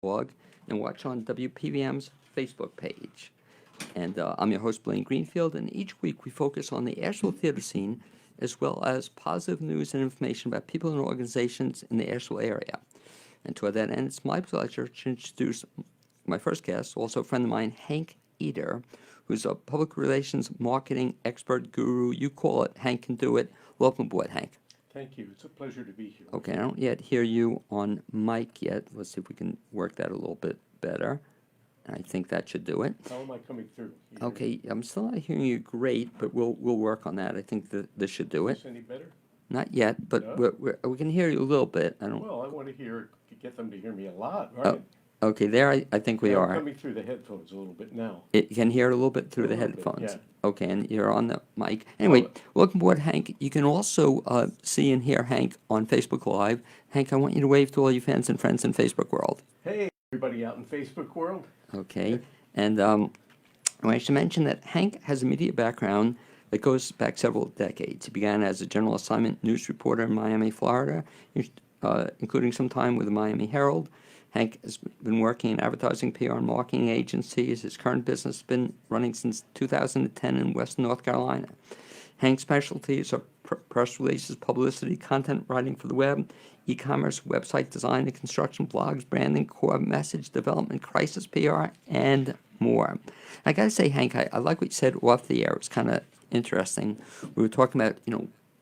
blog and watch on WPVM's Facebook page. And I'm your host, Blaine Greenfield, and each week we focus on the Asheville theater scene as well as positive news and information about people and organizations in the Asheville area. And toward that end, it's my pleasure to introduce my first guest, also a friend of mine, Hank Eder, who's a public relations marketing expert guru. You call it, Hank can do it. Welcome aboard, Hank. Thank you. It's a pleasure to be here. Okay, I don't yet hear you on mic yet. Let's see if we can work that a little bit better. I think that should do it. How am I coming through? Okay, I'm still not hearing you great, but we'll work on that. I think that this should do Is it. this any better? Not yet, but No? we can hear you a little bit. I don't. Well, I want to get them to hear me a lot, Oh, right? okay, there I think we I'm are. coming through the headphones a little bit now. You can hear it a little bit through A the little bit, headphones. yeah. Okay, and you're on the mic. Anyway, Well, welcome aboard, Hank. You can also see and hear Hank on Facebook Live. Hank, I want you to wave to all your fans and friends in Facebook world. Hey, everybody out in Facebook world. Okay, and I should mention that Hank has a media background that goes back several decades. He began as a general assignment news reporter in Miami, Florida, including some time with the Miami Herald. Hank has been working in advertising, PR, and marketing agencies. His current business has been running since 2010 in Western North Carolina. Hank's specialties are press releases, publicity, content writing for the web, e-commerce, website design and construction, blogs, branding, core message development, crisis PR, and more. I got to say, Hank, I like what you said off the air. It's kind of interesting. We were talking about,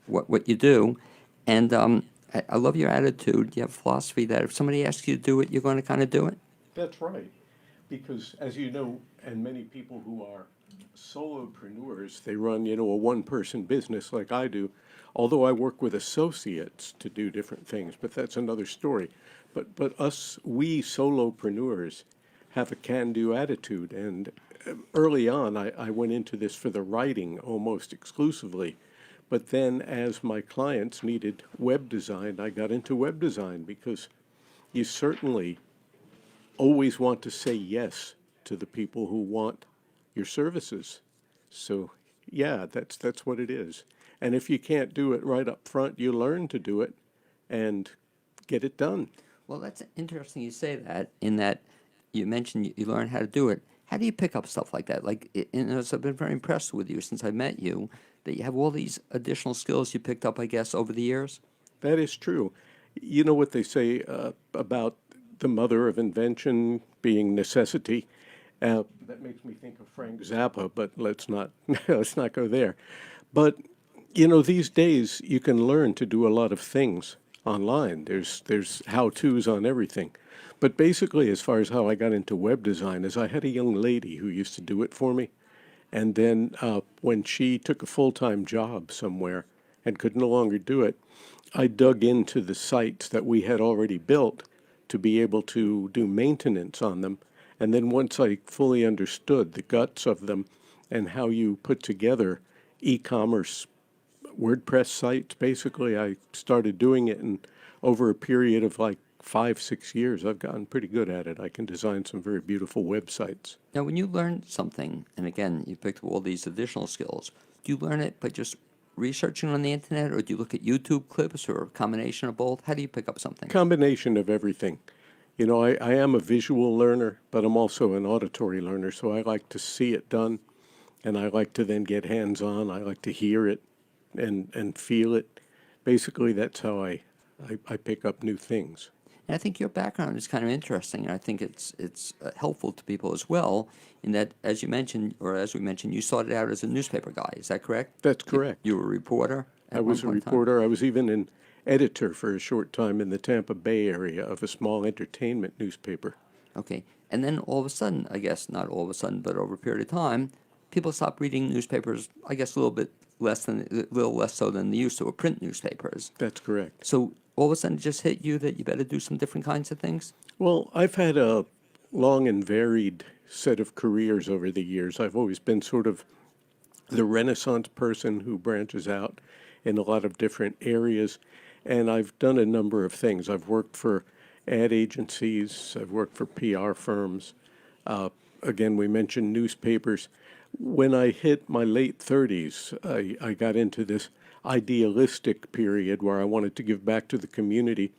what you do, and I love your attitude. You have a philosophy that if somebody asks you to do it, you're going to kind of do it. That's right. Because as you know, and many people who are solopreneurs, they run, a one-person business like I do, although I work with associates to do different things, but that's another story. But we solopreneurs have a can-do attitude, and early on, I went into this for the writing almost exclusively. But then as my clients needed web design, I got into web design because you certainly always want to say yes to the people who want your services. So, yeah, that's what it is. And if you can't do it right up front, you learn to do it and get it done. Well, that's interesting you say that, in that you mentioned you learn how to do it. How do you pick up stuff like that? So I've been very impressed with you since I met you, that you have all these additional skills you picked up, I guess, over the years. That is true. You know what they say about the mother of invention being necessity. That makes me think of Frank Zappa, but let's not go there. But these days you can learn to do a lot of things online. There's how-tos on everything. But basically, as far as how I got into web design, is I had a young lady who used to do it for me. And then when she took a full-time job somewhere and could no longer do it, I dug into the sites that we had already built to be able to do maintenance on them. And then once I fully understood the guts of them and how you put together e-commerce WordPress sites, basically, I started doing it. And over a period of like 5-6 years, I've gotten pretty good at it. I can design some very beautiful websites. Now, when you learn something, and again, you picked up all these additional skills, do you learn it by just researching on the internet, or do you look at YouTube clips, or a combination of both? How do you pick up something? Combination of everything. I am a visual learner, but I'm also an auditory learner, so I like to see it done, and I like to then get hands-on. I like to hear it and feel it. Basically, that's how I pick up new things. And I think your background is kind of interesting, and I think it's helpful to people as well, in that, as you mentioned, or as we mentioned, you started out as a newspaper guy. Is that correct? That's correct. You were a reporter at I was a one point in time? reporter. I was even an editor for a short time in the Tampa Bay area of a small entertainment newspaper. Okay. And then all of a sudden, I guess, not all of a sudden, but over a period of time, people stopped reading newspapers, I guess, a little less so than they used to, or print newspapers. That's correct. So all of a sudden it just hit you that you better do some different kinds of things? Well, I've had a long and varied set of careers over the years. I've always been sort of the Renaissance person who branches out in a lot of different areas, and I've done a number of things. I've worked for ad agencies, I've worked for PR firms. Again, we mentioned newspapers. When I hit my late 30s, I got into this idealistic period where I wanted to give back to the community.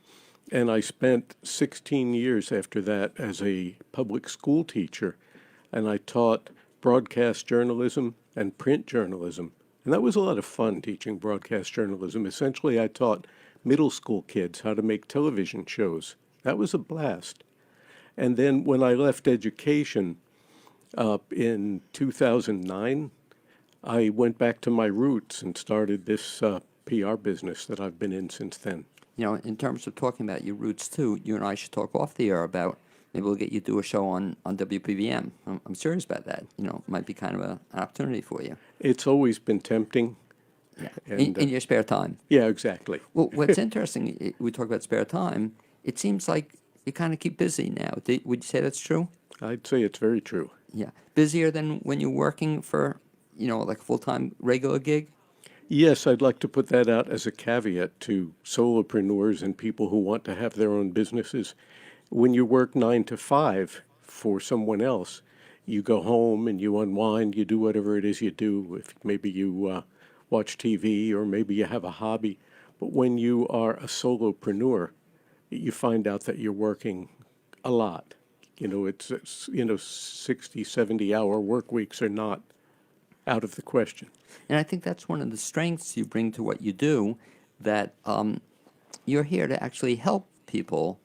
And I spent 16 years after that as a public school teacher, and I taught broadcast journalism and print journalism. And that was a lot of fun teaching broadcast journalism. Essentially, I taught middle school kids how to make television shows. That was a blast. And then when I left education in 2009, I went back to my roots and started this PR business that I've been in since then. You know, in terms of talking about your roots too, you and I should talk off the air about maybe we'll get you to do a show on WPVM. I'm serious about that. You know, it might be kind of an opportunity for you. It's always been tempting. Yeah. And In your spare time. yeah, exactly. Well, what's interesting, we talk about spare time. It seems like you kind of keep busy now. Would you say that's true? I'd say it's very true. Yeah. Busier than when you're working for, you know, like a full-time regular gig? Yes, I'd like to put that out as a caveat to solopreneurs and people who want to have their own businesses. When you work 9 to 5 for someone else, you go home and you unwind, you do whatever it is you do. If maybe you watch TV or maybe you have a hobby. But when you are a solopreneur, you find out that you're working a lot. You know, it's 60, 70-hour work weeks are not out of the question. And I think that's one of the strengths you bring to what you do, that you're here to actually help people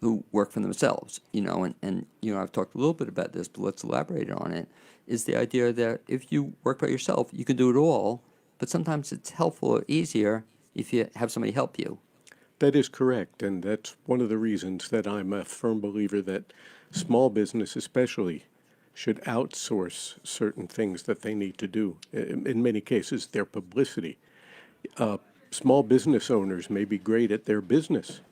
who work for themselves, you know, and you know, I've talked a little bit about this, but let's elaborate on it, is the idea that if you work by yourself, you can do it all, but sometimes it's helpful or easier if you have somebody help you. That is correct, and that's one of the reasons that I'm a firm believer that small business especially should outsource certain things that they need to do. In many cases, their publicity. Small business owners may be great at their business,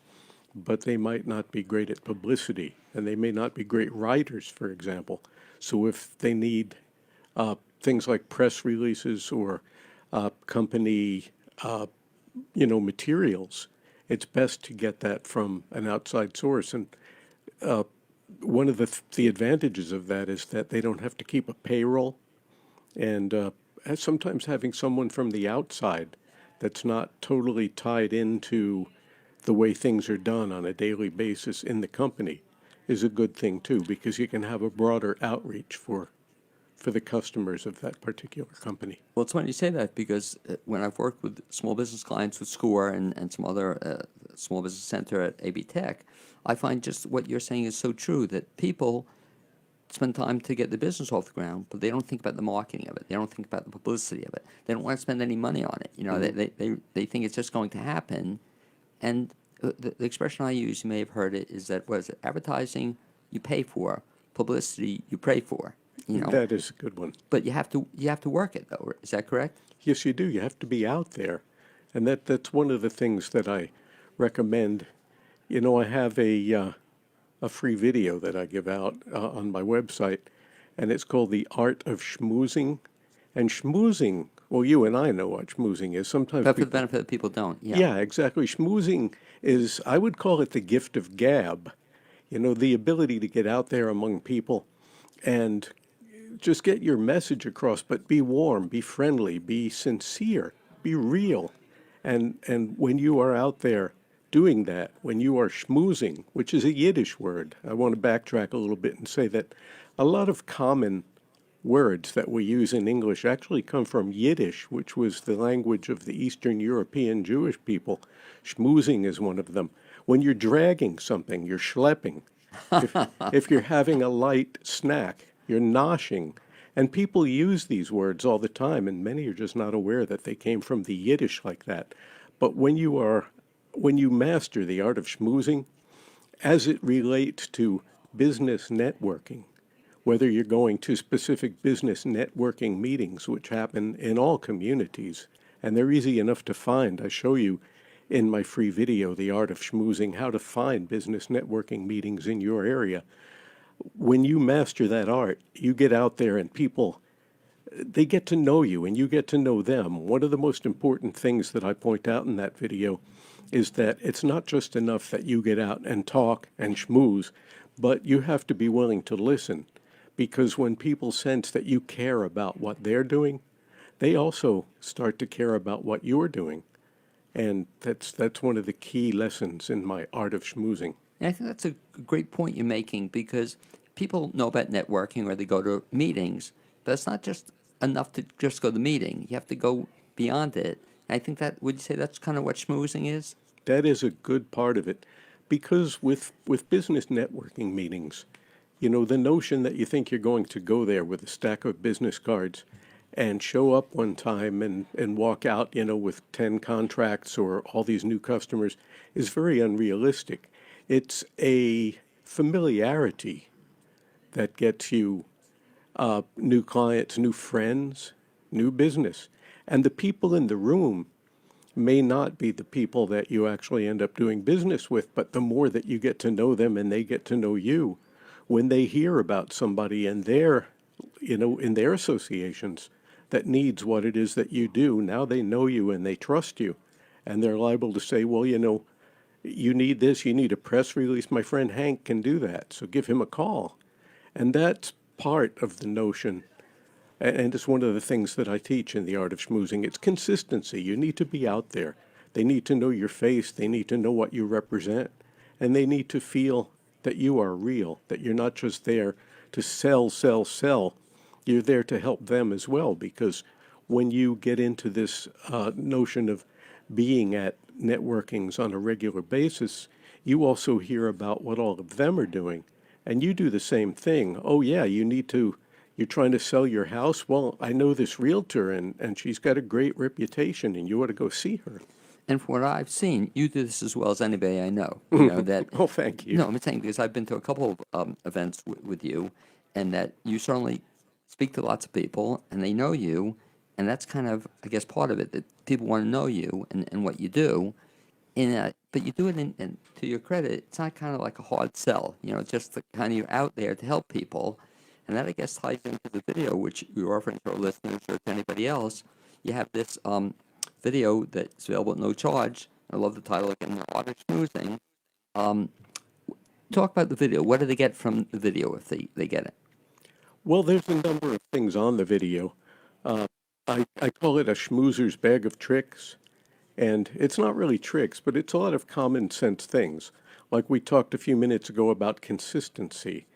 but they might not be great at publicity, and they may not be great writers, for example. So if they need things like press releases or company, materials, it's best to get that from an outside source. And one of the advantages of that is that they don't have to keep a payroll, and sometimes having someone from the outside that's not totally tied into the way things are done on a daily basis in the company is a good thing too, because you can have a broader outreach for the customers of that particular company. Well, it's funny you say that, because when I've worked with small business clients with SCORE and some other small business center at AB Tech, I find just what you're saying is so true, that people spend time to get the business off the ground, but they don't think about the marketing of it. They don't think about the publicity of it. They don't want to spend any money on it. You know, they think it's just going to happen. And the expression I use, you may have heard it, is that, what is it, advertising you pay for, publicity you pray for. You know, That is a good one. but you have to work it, though. Is that correct? Yes, you do. You have to be out there. And that's one of the things that I recommend. You know, I have a free video that I give out on my website, and it's called The Art of Schmoozing. And schmoozing, well, you and I know what schmoozing is. Sometimes But for the benefit of people don't. Yeah. yeah, exactly. Schmoozing is, I would call it the gift of gab. You know, the ability to get out there among people and just get your message across, but be warm, be friendly, be sincere, be real. And when you are out there doing that, when you are schmoozing, which is a Yiddish word, I want to backtrack a little bit and say that a lot of common words that we use in English actually come from Yiddish, which was the language of the Eastern European Jewish people. Schmoozing is one of them. When you're dragging something, you're schlepping. If you're having a light snack, you're noshing. And people use these words all the time, and many are just not aware that they came from the Yiddish like that. But when you master the art of schmoozing, as it relates to business networking, whether you're going to specific business networking meetings, which happen in all communities, and they're easy enough to find. I show you in my free video, The Art of Schmoozing, how to find business networking meetings in your area. When you master that art, you get out there and people, they get to know you and you get to know them. One of the most important things that I point out in that video is that it's not just enough that you get out and talk and schmooze, but you have to be willing to listen. Because when people sense that you care about what they're doing, they also start to care about what you're doing. And that's one of the key lessons in my art of schmoozing. And I think that's a great point you're making because people know about networking or they go to meetings, but it's not just enough to just go to the meeting. You have to go beyond it. And I think that, would you say that's kind of what schmoozing is? That is a good part of it, because with business networking meetings, the notion that you think you're going to go there with a stack of business cards and show up one time and walk out, with 10 contracts or all these new customers is very unrealistic. It's a familiarity that gets you new clients, new friends, new business. And the people in the room may not be the people that you actually end up doing business with, but the more that you get to know them and they get to know you, when they hear about somebody in their associations that needs what it is that you do, now they know you and they trust you. And they're liable to say, well, you need this, you need a press release. My friend Hank can do that, so give him a call. And that's part of the notion. And it's one of the things that I teach in the art of schmoozing. It's consistency. You need to be out there. They need to know your face. They need to know what you represent. And they need to feel that you are real, that you're not just there to sell, sell, sell. You're there to help them as well, because when you get into this notion of being at networkings on a regular basis, you also hear about what all of them are doing. And you do the same thing. Oh, yeah, you're trying to sell your house? Well, I know this realtor, and she's got a great reputation, and you ought to go see her. And from what I've seen, you do this as well as anybody I know. You know that. Oh, thank you. No, I'm saying because I've been to a couple of events with you, and that you certainly speak to lots of people, and they know you, and that's kind of, I guess, part of it, that people want to know you and what you do. But you do it, and to your credit, it's not kind of like a hard sell. It's just the kind of you're out there to help people. And that, I guess, ties into the video, which you're offering to our listeners or to anybody else. You have this video that's available at no charge. I love the title again, The Art of Schmoozing. Talk about the video. What do they get from the video if they get it? Well, there's a number of things on the video. I call it a schmoozer's bag of tricks. And it's not really tricks, but it's a lot of common sense things. Like we talked a few minutes ago about consistency.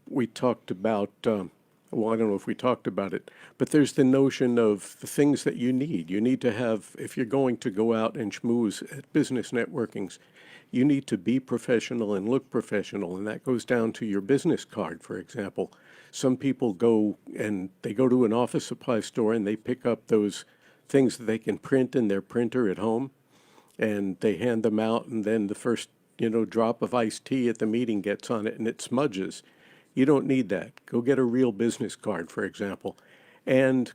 We talked about, well, I don't know if we talked about it, but there's the notion of the things that you need. You need to have, if you're going to go out and schmooze at business networkings, you need to be professional and look professional, and that goes down to your business card, for example. Some people go to an office supply store and they pick up those things that they can print in their printer at home, and they hand them out, and then the first drop of iced tea at the meeting gets on it and it smudges. You don't need that. Go get a real business card, for example. And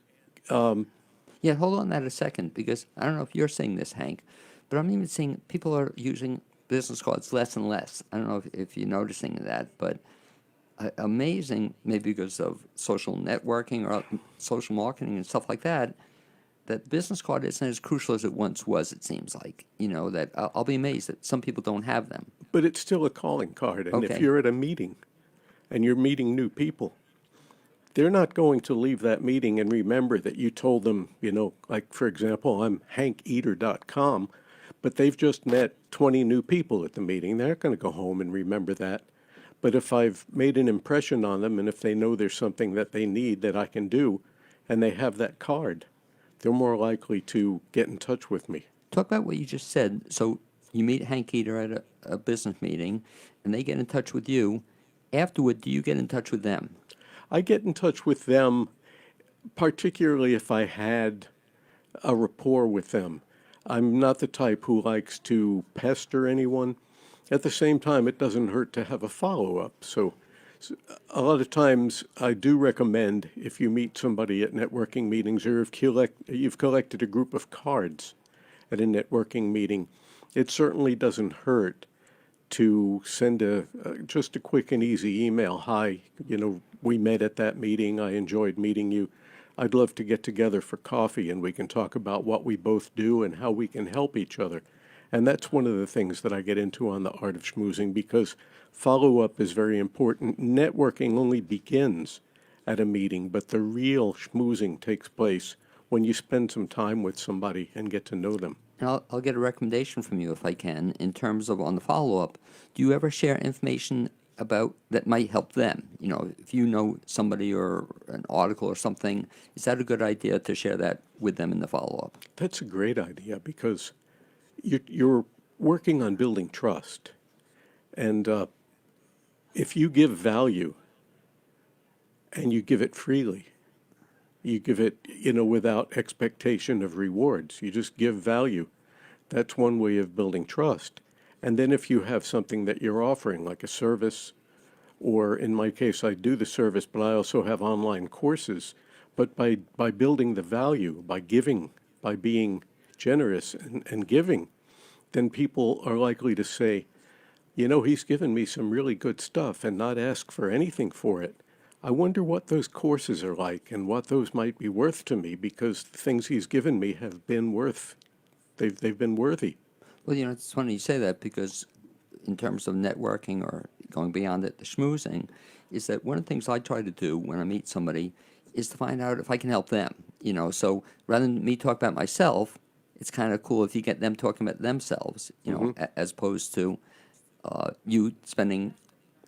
Yeah, hold on that a second, because I don't know if you're seeing this, Hank, but I'm even seeing people are using business cards less and less. I don't know if you're noticing that, but amazing, maybe because of social networking or social marketing and stuff like that, that business card isn't as crucial as it once was, it seems like. That I'll be amazed that some people don't have them. but it's still a calling card. And if Okay. you're at a meeting and you're meeting new people, they're not going to leave that meeting and remember that you told them, like, for example, I'm hankeder.com, but they've just met 20 new people at the meeting. They're not going to go home and remember that. But if I've made an impression on them, and if they know there's something that they need that I can do, and they have that card, they're more likely to get in touch with me. Talk about what you just said. So you meet Hank Eder at a business meeting, and they get in touch with you. Afterward, do you get in touch with them? I get in touch with them, particularly if I had a rapport with them. I'm not the type who likes to pester anyone. At the same time, it doesn't hurt to have a follow-up. So a lot of times I do recommend, if you meet somebody at networking meetings, or if you've collected a group of cards at a networking meeting, it certainly doesn't hurt to send just a quick and easy email. Hi, we met at that meeting. I enjoyed meeting you. I'd love to get together for coffee and we can talk about what we both do and how we can help each other. And that's one of the things that I get into on the art of schmoozing, because follow-up is very important. Networking only begins at a meeting, but the real schmoozing takes place when you spend some time with somebody and get to know them. And I'll get a recommendation from you if I can in terms of on the follow-up. Do you ever share information about that might help them? You know, if you know somebody or an article or something, is that a good idea to share that with them in the follow-up? That's a great idea because you're working on building trust. And if you give value and you give it freely, you give it, without expectation of rewards, you just give value. That's one way of building trust. And then if you have something that you're offering, like a service, or in my case, I do the service, but I also have online courses. But by building the value, by giving, by being generous and giving, then people are likely to say, he's given me some really good stuff and not ask for anything for it. I wonder what those courses are like and what those might be worth to me because the things he's given me have been they've been worthy. Well, it's funny you say that because in terms of networking or going beyond it, the schmoozing, is that one of the things I try to do when I meet somebody is to find out if I can help them. So rather than me talk about myself, it's kind of cool if you get them talking about themselves, as opposed to you spending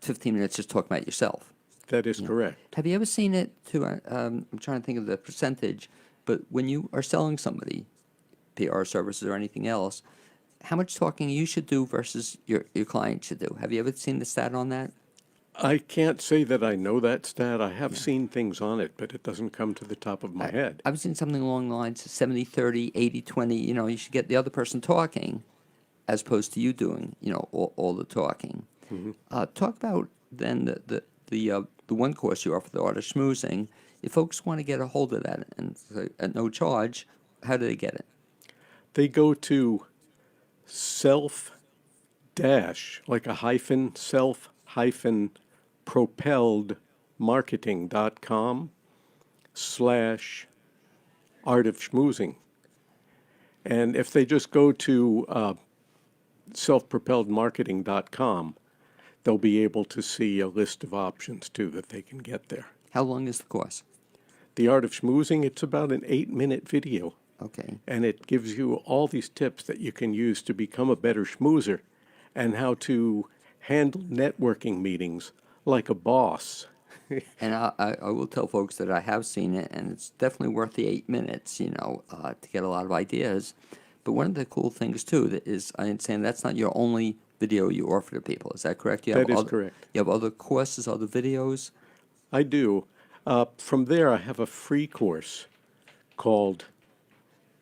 15 minutes just talking about yourself. That is correct. Have you ever seen it too? I'm trying to think of the percentage, but when you are selling somebody PR services or anything else, how much talking you should do versus your client should do? Have you ever seen the stat on that? I can't say that I know that stat. I have seen things on it, but it doesn't come to the top of my head. I've seen something along the lines of 70-30, 80-20. You should get the other person talking as opposed to you doing, all the talking. Talk about then the one course you offer, the art of schmoozing. If folks want to get a hold of that and at no charge, how do they get it? They go to like a hyphen, self-propelledmarketing.com/art of schmoozing. And if they just go to self-propelledmarketing.com, they'll be able to see a list of options, too, that they can get there. How long is the course? The Art of Schmoozing, it's about an 8-minute video. Okay. And it gives you all these tips that you can use to become a better schmoozer and how to handle networking meetings like a boss. And I will tell folks that I have seen it, and it's definitely worth the 8 minutes, to get a lot of ideas. But one of the cool things, too, that is I understand that's not your only video you offer to people. Is that correct? That is correct. You have other courses, other videos? I do. From there, I have a free course called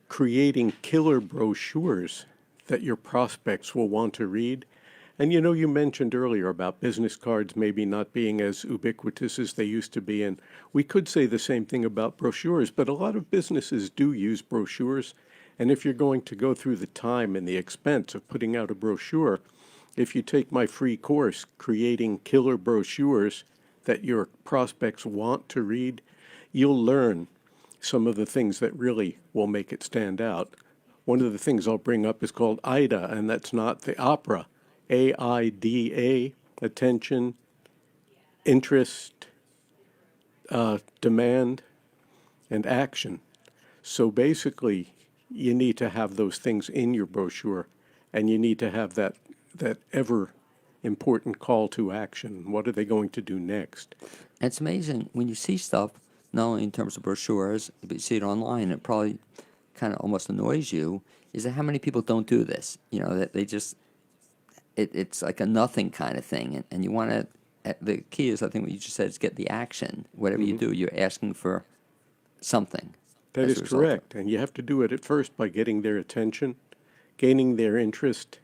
Creating Killer Brochures that your prospects will want to read. And you mentioned earlier about business cards maybe not being as ubiquitous as they used to be, and we could say the same thing about brochures, but a lot of businesses do use brochures, and if you're going to go through the time and the expense of putting out a brochure, if you take my free course, Creating Killer Brochures that your prospects want to read, you'll learn some of the things that really will make it stand out. One of the things I'll bring up is called Ida, and that's not the opera. AIDA, attention, interest, demand, and action. So basically, you need to have those things in your brochure, and you need to have that ever important call to action. What are they going to do next? And it's amazing when you see stuff, not only in terms of brochures, but you see it online, it probably kind of almost annoys you, is that how many people don't do this? That they just, it's like a nothing kind of thing. And you want to, the key is, I think what you just said, is get the action. Whatever you do, you're asking for something. That is correct. And you have to do it at first by getting their attention, gaining their interest,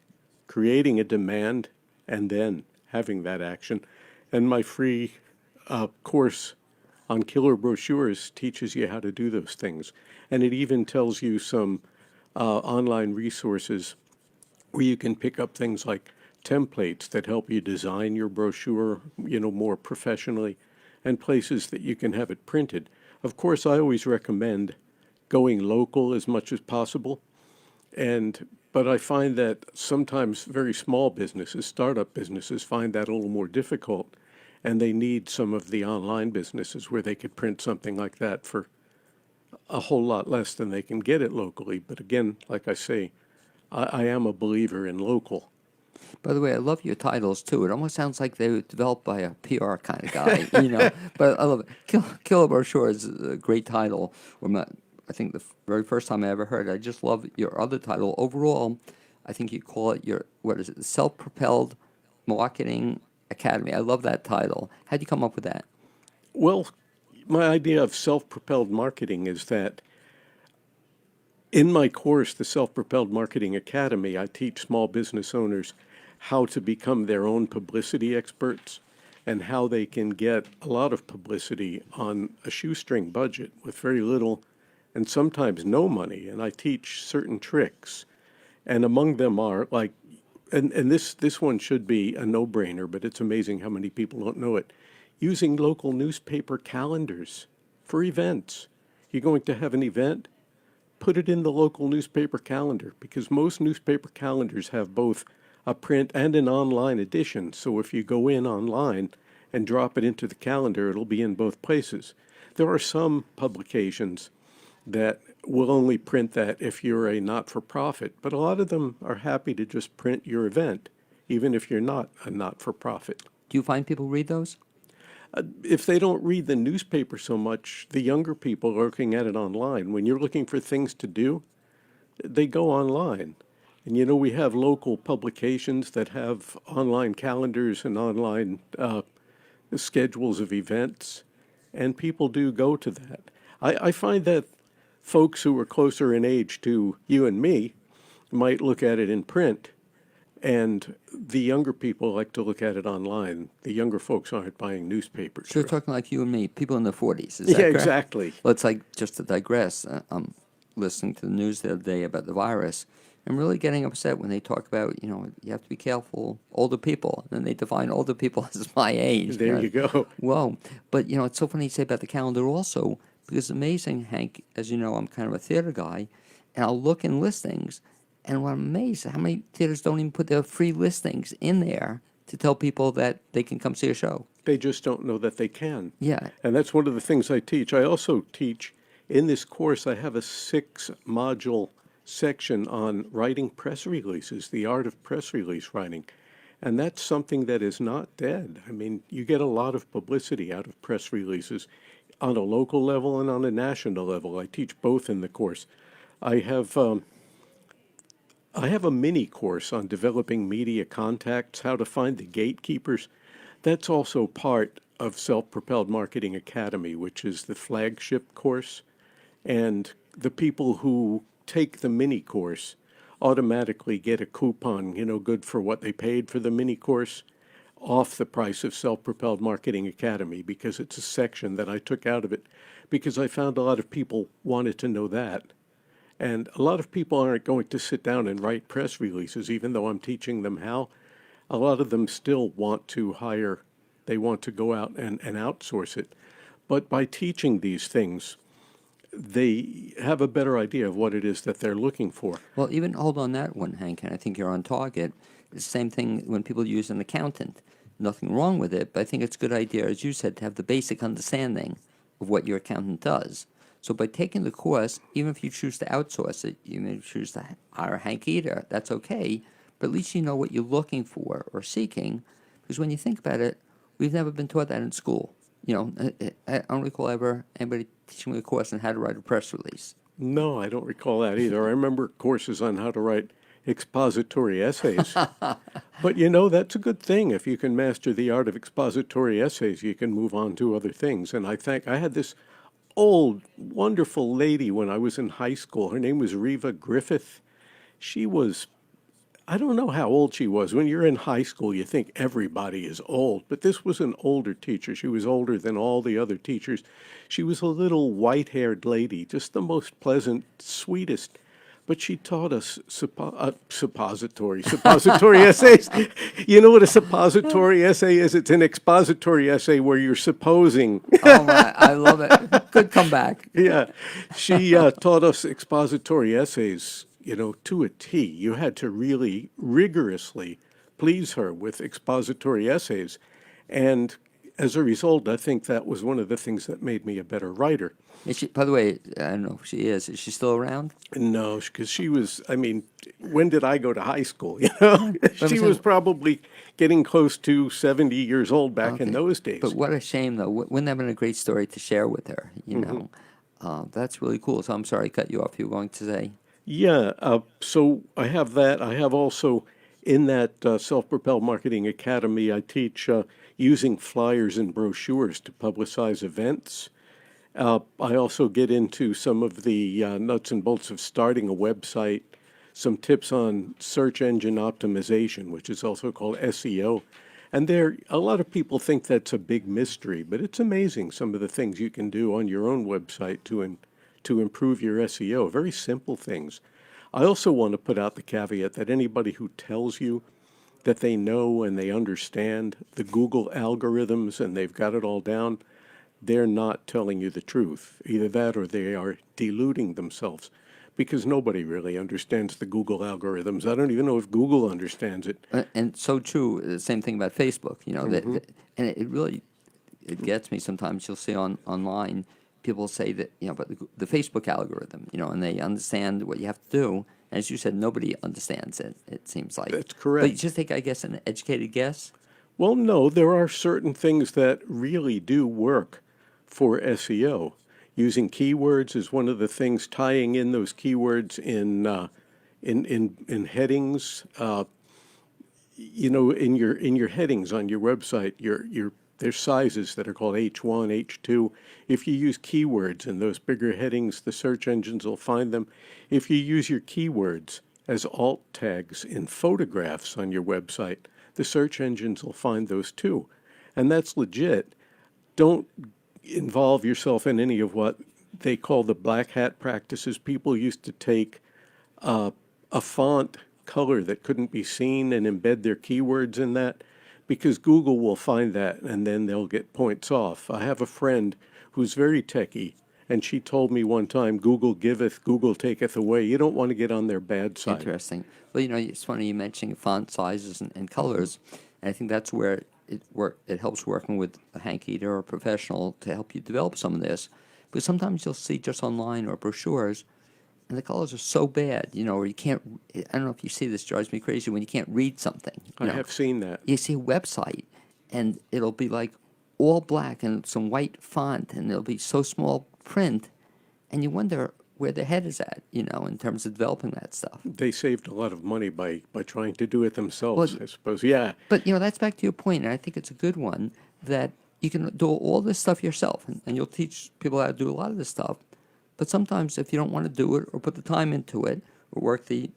creating a demand, and then having that action. And my free course on killer brochures teaches you how to do those things. And it even tells you some online resources where you can pick up things like templates that help you design your brochure, more professionally, and places that you can have it printed. Of course, I always recommend going local as much as possible. But I find that sometimes very small businesses, startup businesses, find that a little more difficult, and they need some of the online businesses where they could print something like that for a whole lot less than they can get it locally. But again, like I say, I am a believer in local. By the way, I love your titles too. It almost sounds like they were developed by a PR kind of guy, you know. But I love it. Killer Brochure is a great title. I think the very first time I ever heard it. I just love your other title. Overall, I think you call it your, what is it, Self-Propelled Marketing Academy. I love that title. How'd you come up with that? Well, my idea of self-propelled marketing is that in my course, the Self-Propelled Marketing Academy, I teach small business owners how to become their own publicity experts and how they can get a lot of publicity on a shoestring budget with very little and sometimes no money. And I teach certain tricks. And among them are like, and this one should be a no-brainer, but it's amazing how many people don't know it. Using local newspaper calendars for events. You're going to have an event, put it in the local newspaper calendar, because most newspaper calendars have both a print and an online edition. So if you go in online and drop it into the calendar, it'll be in both places. There are some publications that will only print that if you're a not-for-profit, but a lot of them are happy to just print your event, even if you're not a not-for-profit. Do you find people read those? If they don't read the newspaper so much, the younger people are looking at it online. When you're looking for things to do, they go online. And you know, we have local publications that have online calendars and online schedules of events, and people do go to that. I find that folks who are closer in age to you and me might look at it in print, and the younger people like to look at it online. The younger folks aren't buying newspapers. So you're talking like you and me, people in their 40s. Is that Yeah, correct? exactly. Well, it's like, just to digress, I'm listening to the news the other day about the virus. I'm really getting upset when they talk about, you know, you have to be careful, older people. And then they define older people as my age. There you go. Whoa. But, you know, it's so funny you say about the calendar also, because it's amazing, Hank, as you know, I'm kind of a theater guy, and I'll look in listings, and I'm amazed at how many theaters don't even put their free listings in there to tell people that they can come see a show. They just don't know that they can. Yeah. And that's one of the things I teach. I also teach, in this course, I have a 6-module section on writing press releases, the art of press release writing. And that's something that is not dead. I mean, you get a lot of publicity out of press releases on a local level and on a national level. I teach both in the course. I have a mini course on developing media contacts, how to find the gatekeepers. That's also part of Self-Propelled Marketing Academy, which is the flagship course. And the people who take the mini course automatically get a coupon, you know, good for what they paid for the mini course, off the price of Self-Propelled Marketing Academy, because it's a section that I took out of it, because I found a lot of people wanted to know that. And a lot of people aren't going to sit down and write press releases, even though I'm teaching them how. A lot of them still want to hire, they want to go out and outsource it. But by teaching these things, they have a better idea of what it is that they're looking for. Well, even hold on that one, Hank, and I think you're on target. It's the same thing when people use an accountant. Nothing wrong with it, but I think it's a good idea, as you said, to have the basic understanding of what your accountant does. So by taking the course, even if you choose to outsource it, you may choose to hire Hank Eder, that's okay, but at least you know what you're looking for or seeking, because when you think about it, we've never been taught that in school. You know, I don't recall ever anybody teaching me a course on how to write a press release. No, I don't recall that either. I remember courses on how to write expository essays. But you know, that's a good thing. If you can master the art of expository essays, you can move on to other things. And I had this old, wonderful lady when I was in high school. Her name was Reva Griffith. She was, I don't know how old she was. When you're in high school, you think everybody is old, but this was an older teacher. She was older than all the other teachers. She was a little white-haired lady, just the most pleasant, sweetest. But she taught us suppository essays. You know what a suppository essay is? It's an expository essay where you're supposing. Oh, my, I love it. Good comeback. Yeah. She taught us expository essays, you know, to a T. You had to really rigorously please her with expository essays. And as a result, I think that was one of the things that made me a better writer. Is she, by the way, I don't know if she is. Is she still around? No, because she was, I mean, when did I go to high school? You know, But I'm she was saying, probably getting close to 70 years old back in okay. those But days. what a shame, though. Wouldn't that have been a great story to share with her? That's really cool. So I'm sorry I cut you off. You were going to say, Yeah, so I have that. I have also in that Self-Propelled Marketing Academy, I teach using flyers and brochures to publicize events. I also get into some of the nuts and bolts of starting a website, some tips on search engine optimization, which is also called SEO. And there, a lot of people think that's a big mystery, but it's amazing some of the things you can do on your own website to improve your SEO. Very simple things. I also want to put out the caveat that anybody who tells you that they know and they understand the Google algorithms and they've got it all down, they're not telling you the truth. Either that or they are deluding themselves because nobody really understands the Google algorithms. I don't even know if Google understands it. and so true. The same thing about Facebook. And it really it gets me sometimes. You'll see online people say that but the Facebook algorithm, and they understand what you have to do. As you said, nobody understands it. It seems like That's But correct. you just take, I guess, an educated guess. Well, no, there are certain things that really do work for SEO. Using keywords is one of the things. Tying in those keywords in headings. In your headings on your website, there's sizes that are called H1, H2. If you use keywords in those bigger headings, the search engines will find them. If you use your keywords as alt tags in photographs on your website, the search engines will find those too. And that's legit. Don't involve yourself in any of what they call the black hat practices. People used to take a font color that couldn't be seen and embed their keywords in that because Google will find that and then they'll get points off. I have a friend who's very techie, and she told me one time, Google giveth, Google taketh away. You don't want to get on their bad side. Interesting. Well, it's funny you mentioning font sizes and colors, and I think that's where it helps working with a Hank Eder or a professional to help you develop some of this. Because sometimes you'll see just online or brochures, and the colors are so bad, or you can't. I don't know if you see this, drives me crazy when you can't read something. I have seen that. You see a website, and it'll be like all black and some white font, and it'll be so small print, and you wonder where the head is at, in terms of developing that stuff. They saved a lot of money by trying to do it themselves, I suppose. Yeah. But, that's back to your point, and I think it's a good one, that you can do all this stuff yourself, and you'll teach people how to do a lot of this stuff. But sometimes if you don't want to do it or put the time into it or work the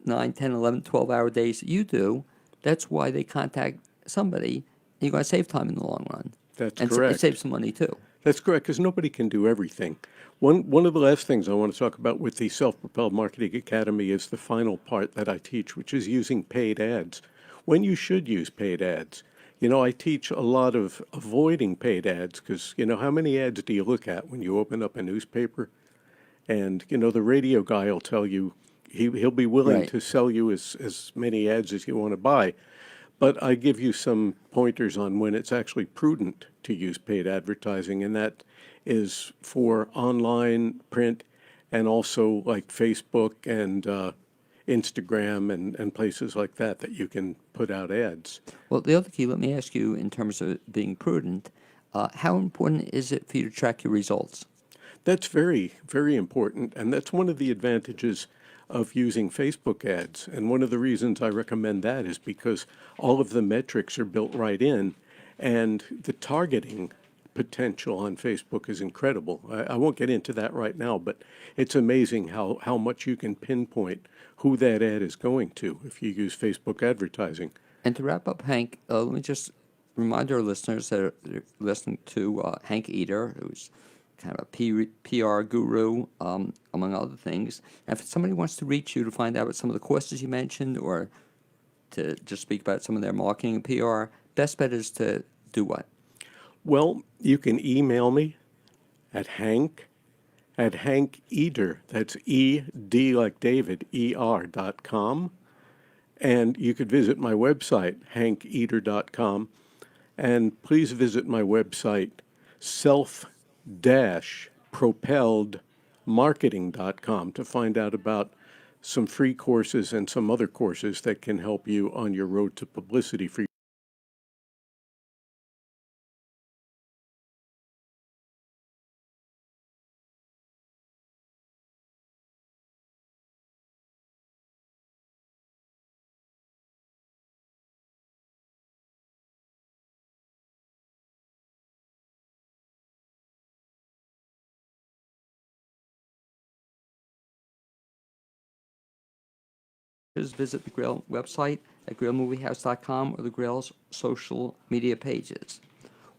9, 10, 11, 12-hour days that you do, that's why they contact somebody, and you're going to save time in the long run. That's and correct. And save some money, too. That's correct, because nobody can do everything. One of the last things I want to talk about with the Self-Propelled Marketing Academy is the final part that I teach, which is using paid ads. When you should use paid ads. I teach a lot of avoiding paid ads because, how many ads do you look at when you open up a newspaper? And, the radio guy will tell you he'll be willing Right. to sell you as many ads as you want to buy. But I give you some pointers on when it's actually prudent to use paid advertising, and that is for online, print, and also like Facebook and Instagram and places like that you can put out ads. Well, the other key, let me ask you, in terms of being prudent, how important is it for you to track your results? That's very, very important, and that's one of the advantages of using Facebook ads. And one of the reasons I recommend that is because all of the metrics are built right in, and the targeting potential on Facebook is incredible. I won't get into that right now, but it's amazing how much you can pinpoint who that ad is going to if you use Facebook advertising. And to wrap up, Hank, let me just remind our listeners that are listening to Hank Eder, who's kind of a PR guru, among other things. And if somebody wants to reach you to find out about some of the courses you mentioned or to just speak about some of their marketing and PR, best bet is to do what? Well, you can email me at Hank Eder, that's E-D like David, E-R.com. And you could visit my website, hankeder.com. And please visit my website, self-propelledmarketing.com, to find out about some free courses and some other courses that can help you on your road to publicity for Visit the Grill website at grillmoviehouse.com or the Grill's social media pages.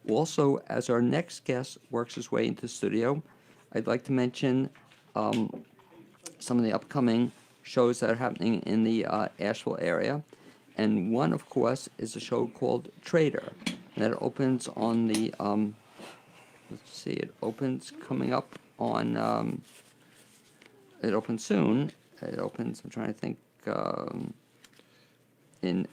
Also, as our next guest works his way into the studio, I'd like to mention some of the upcoming shows that are happening in the Asheville area. And one, of course, is a show called Trader. And that opens on the, let's see, it opens coming up on, it opens soon. It opens, I'm trying to think, in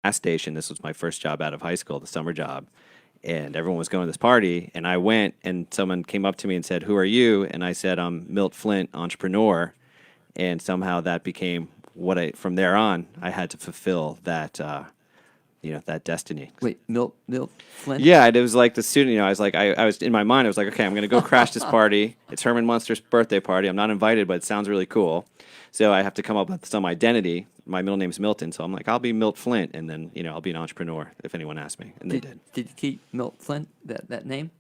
gas station. This was my first job out of high school, the summer job. And everyone was going to this party, and I went, and someone came up to me and said, "Who are you?" And I said, "I'm Milt Flint, entrepreneur." And somehow that became what from there on, I had to fulfill that, that destiny. wait, Milt Flint? Yeah, it was like the student, I was in my mind, I was like, okay, I'm going to go crash this party. It's Herman Munster's birthday party. I'm not invited, but it sounds really cool. So I have to come up with some identity. My middle name's Milton, so I'm like, I'll be Milt Flint, and then, I'll be an entrepreneur if anyone asks me. And they did. Did you keep Milt Flint, that name?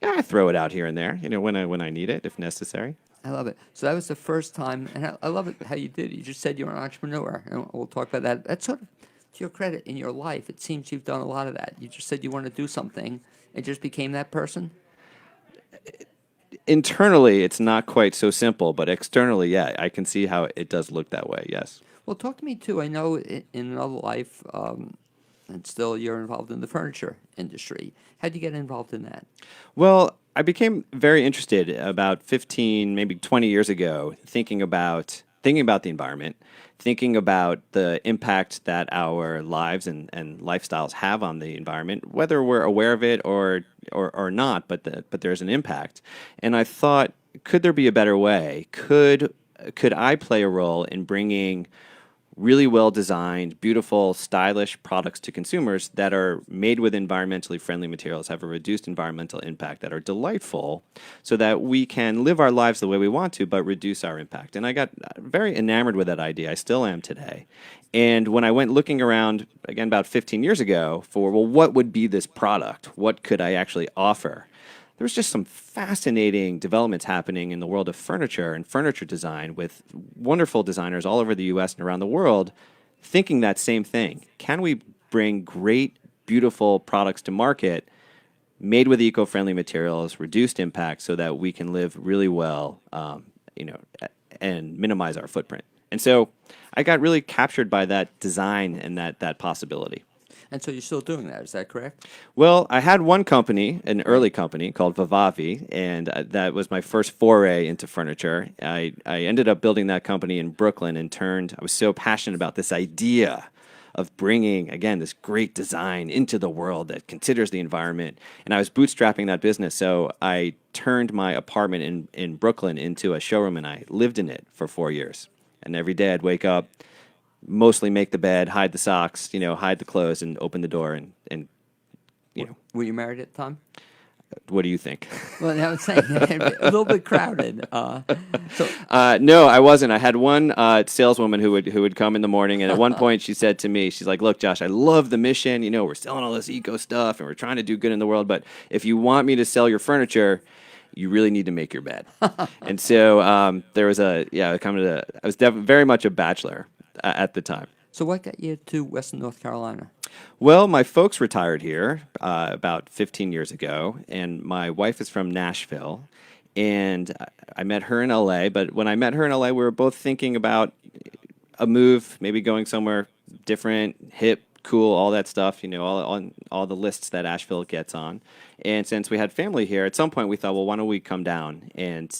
Yeah, I throw it out here and there, when I need it, if necessary. I love it. So that was the first time, and I love it how you did it. You just said you're an entrepreneur, and we'll talk about that. That's sort of to your credit in your life. It seems you've done a lot of that. You just said you want to do something, and just became that person. Internally, it's not quite so simple, but externally, yeah, I can see how it does look that way, yes. Well, talk to me too. I know in another life, and still you're involved in the furniture industry. How'd you get involved in that? Well, I became very interested about 15, maybe 20 years ago, thinking about the environment, thinking about the impact that our lives and lifestyles have on the environment, whether we're aware of it or not, but there's an impact. And I thought, could there be a better way? Could could I play a role in bringing really well designed, beautiful, stylish products to consumers that are made with environmentally friendly materials, have a reduced environmental impact, that are delightful, so that we can live our lives the way we want to, but reduce our impact. And I got very enamored with that idea. I still am today. And when I went looking around, again, about 15 years ago, for, well, what would be this product? What could I actually offer? There was just some fascinating developments happening in the world of furniture and furniture design with wonderful designers all over the US and around the world thinking that same thing. Can we bring great, beautiful products to market made with eco-friendly materials, reduced impact, so that we can live really well, and minimize our footprint? And so I got really captured by that design and that possibility. And so you're still doing that, is that correct? Well, I had one company, an early company called Vivavi, and that was my first foray into furniture. I ended up building that company in Brooklyn and I was so passionate about this idea of bringing, again, this great design into the world that considers the environment. And I was bootstrapping that business, so I turned my apartment in Brooklyn into a showroom, and I lived in it for 4 years. And every day I'd wake up, mostly make the bed, hide the socks, hide the clothes, and open the door. And Were you married at the time? what do you think? Well, I was saying a little bit crowded. No, I wasn't. I had one saleswoman who would come in the morning, and at one point she said to me, she's like, "Look, Josh, I love the mission. We're selling all this eco stuff, and we're trying to do good in the world. But if you want me to sell your furniture, you really need to make your bed." And so there was I was very much a bachelor at the time. So what got you to Western North Carolina? Well, my folks retired here about 15 years ago, and my wife is from Nashville, and I met her in L.A., but when I met her in L.A., we were both thinking about a move, maybe going somewhere different, hip, cool, all that stuff, all the lists that Asheville gets on. And since we had family here, at some point we thought, well, why don't we come down and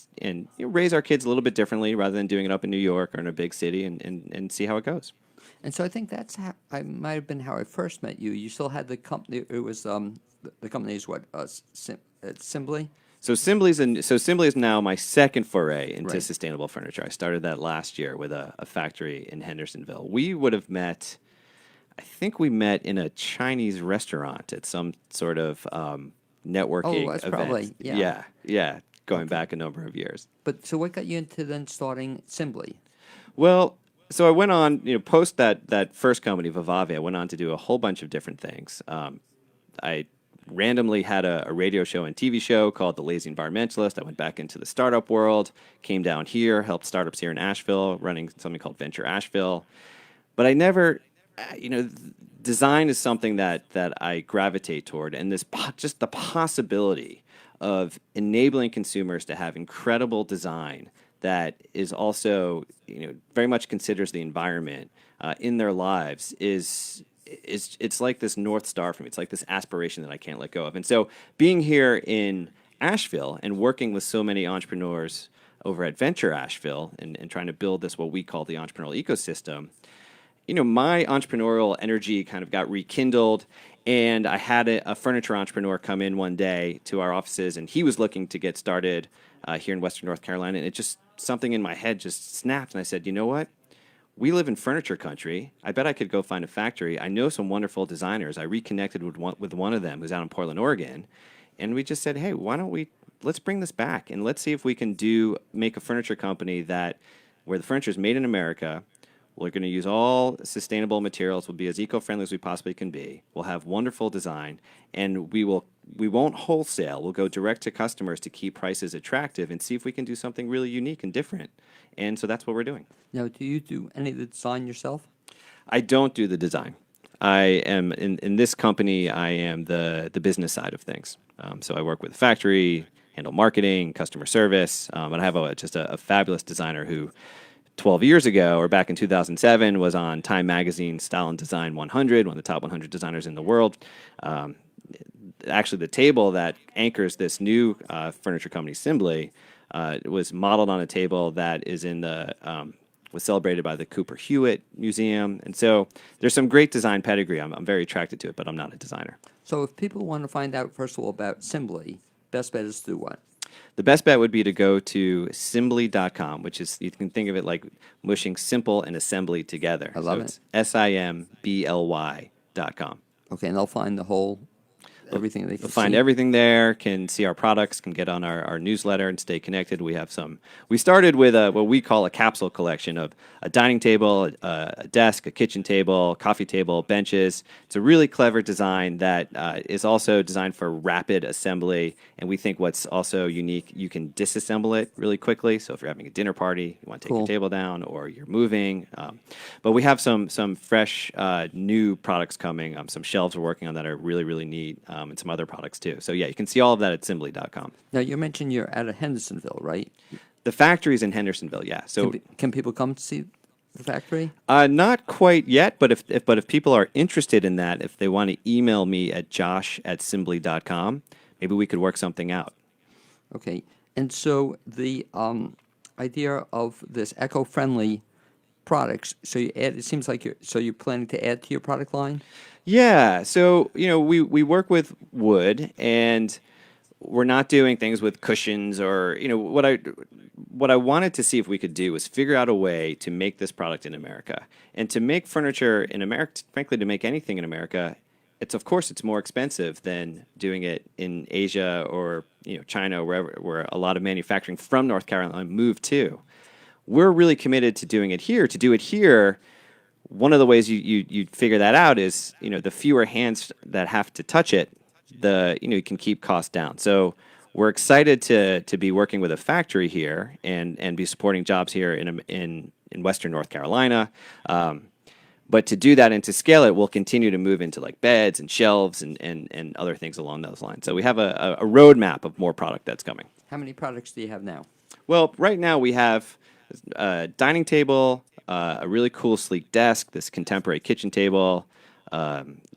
raise our kids a little bit differently rather than doing it up in New York or in a big city and see how it goes. And so I think that's how I might have been how I first met you. You still had the company. It was the company is what Simbly. So Simbly is now my second foray into Right. sustainable furniture. I started that last year with a factory in Hendersonville. We would have met. I think we met in a Chinese restaurant at some sort of networking Oh, that's event. probably, yeah. Yeah, going back a number of years. But so what got you into then starting Simbly? Well, so I went on, post that first company, Vivavi, I went on to do a whole bunch of different things. I randomly had a radio show and TV show called The Lazy Environmentalist. I went back into the startup world, came down here, helped startups here in Asheville, running something called Venture Asheville. But I never, design is something that I gravitate toward, and just the possibility of enabling consumers to have incredible design that is also, very much considers the environment in their lives it's like this North Star for me. It's like this aspiration that I can't let go of. And so being here in Asheville and working with so many entrepreneurs over at Venture Asheville and trying to build this, what we call the entrepreneurial ecosystem, my entrepreneurial energy kind of got rekindled. And I had a furniture entrepreneur come in one day to our offices, and he was looking to get started here in Western North Carolina. And it just, something in my head just snapped. And I said, you know what? We live in furniture country. I bet I could go find a factory. I know some wonderful designers. I reconnected with one of them who's out in Portland, Oregon. And we just said, hey, let's bring this back and let's see if we can make a furniture company where the furniture is made in America. We're going to use all sustainable materials. We'll be as eco-friendly as we possibly can be. We'll have wonderful design, and we won't wholesale. We'll go direct to customers to keep prices attractive and see if we can do something really unique and different. And so that's what we're doing. Now, do you do any of the design yourself? I don't do the design. I am in this company. I am the business side of things. So I work with the factory, handle marketing, customer service. But I have just a fabulous designer who 12 years ago, or back in 2007, was on Time Magazine's Style and Design 100, one of the top 100 designers in the world. Actually, the table that anchors this new furniture company, Simbly, was modeled on a table that is was celebrated by the Cooper Hewitt Museum. And so there's some great design pedigree. I'm very attracted to it, but I'm not a designer. So if people want to find out, first of all, about Simbly, best bet is to do what? The best bet would be to go to Simbly.com, which is, you can think of it like mushing simple and assembly together. I love so it. It's Simbly.com. Okay, and they'll find the whole everything they can You'll find see. everything there, can see our products, can get on our newsletter and stay connected. We have we started with what we call a capsule collection of a dining table, a desk, a kitchen table, coffee table, benches. It's a really clever design that is also designed for rapid assembly. And we think what's also unique, you can disassemble it really quickly. So if you're having a dinner party, you want to take Cool. your table down, or you're moving. But we have some fresh new products coming, some shelves we're working on that are really, really neat, and some other products too. So yeah, you can see all of that at Simbly.com. Now, you mentioned you're out of Hendersonville, right? The factory's in Hendersonville, yeah. So Can people come to see the factory? not quite yet, but if people are interested in that, if they want to email me at josh@simbly.com, maybe we could work something out. Okay, and so the idea of this eco-friendly products. So you add. It seems like you're planning to add to your product line. Yeah, so we work with wood, and we're not doing things with cushions or what I wanted to see if we could do was figure out a way to make this product in America. And to make furniture in America, frankly, to make anything in America, it's more expensive than doing it in Asia or China, where a lot of manufacturing from North Carolina moved to. We're really committed to doing it here. To do it here, one of the ways you figure that out is the fewer hands that have to touch it, you can keep costs down. So we're excited to be working with a factory here and be supporting jobs here in Western North Carolina. But to do that and to scale it, we'll continue to move into like beds and shelves and other things along those lines. So we have a roadmap of more product that's coming. How many products do you have now? Well, right now we have a dining table, a really cool, sleek desk, this contemporary kitchen table,